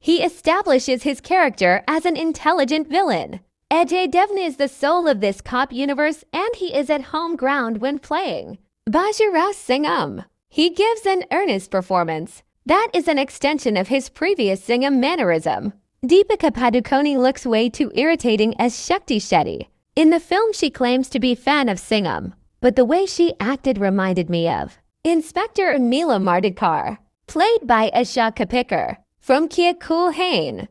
He establishes his character as an intelligent villain. Ajay Devgn is the soul of this cop universe, and he is at home ground when playing Bajirao Singhum. He gives an earnest performance that is an extension of his previous Singhum mannerism. Deepika Padukone looks way too irritating as Shakti Shetty. In the film, she claims to be a fan of Singhum, but the way she acted reminded me of Inspector Mila Mardikar, played by Asha Kapikar from Kya Kul Hain.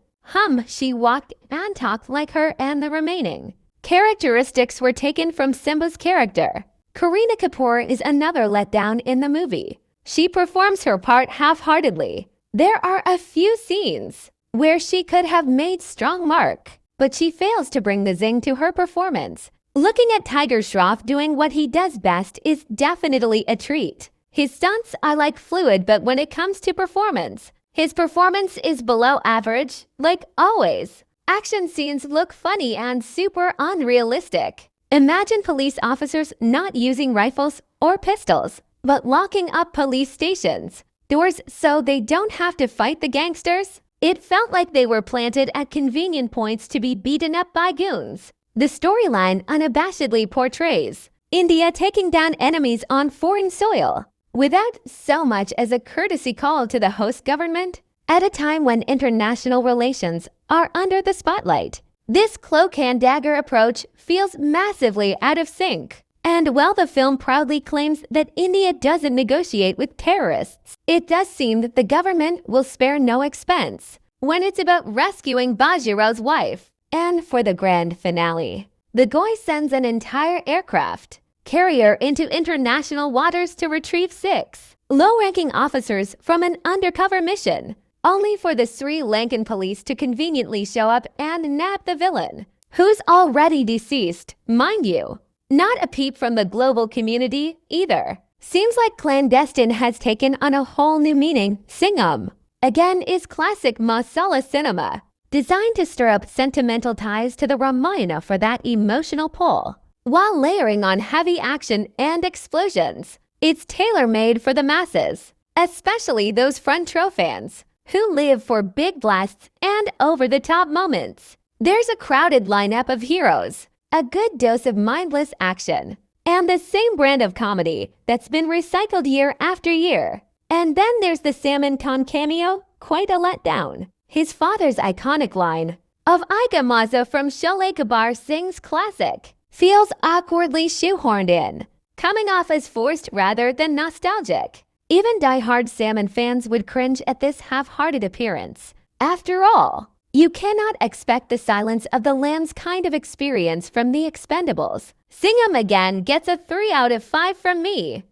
She walked and talked like her, and the remaining characteristics were taken from Simba's character. Kareena Kapoor is another letdown in the movie. She performs her part half-heartedly. There are a few scenes where she could have made strong mark, but she fails to bring the zing to her performance. Looking at Tiger Shroff doing what he does best is definitely a treat. His stunts are like fluid, but when it comes to performance, his performance is below average, like always. Action scenes look funny and super unrealistic. Imagine police officers not using rifles or pistols, but locking up police stations doors so they don't have to fight the gangsters. It felt like they were planted at convenient points to be beaten up by goons. The storyline unabashedly portrays India taking down enemies on foreign soil, without so much as a courtesy call to the host government, at a time when international relations are under the spotlight. This cloak and dagger approach feels massively out of sync. And while the film proudly claims that India doesn't negotiate with terrorists, it does seem that the government will spare no expense when it's about rescuing Bajirao's wife. And for the grand finale, the Goy sends an entire aircraft carrier into international waters to retrieve 6 low-ranking officers from an undercover mission, only for the Sri Lankan police to conveniently show up and nab the villain, who's already deceased, mind you. Not a peep from the global community either. Seems like clandestine has taken on a whole new meaning. Singhum, again, is classic masala cinema, designed to stir up sentimental ties to the Ramayana for that emotional pull, while layering on heavy action and explosions. It's tailor-made for the masses, especially those front row fans who live for big blasts and over-the-top moments. There's a crowded lineup of heroes, a good dose of mindless action, and the same brand of comedy that's been recycled year after year. And then there's the Salman Khan cameo, quite a letdown. His father's iconic line of Aika Maza from Sholay Kabir Singh's classic feels awkwardly shoehorned in, coming off as forced rather than nostalgic. Even die-hard Salman fans would cringe at this half-hearted appearance. After all, you cannot expect the Silence of the Lambs kind of experience from The Expendables. Singhum again gets a 3 out of 5 from me.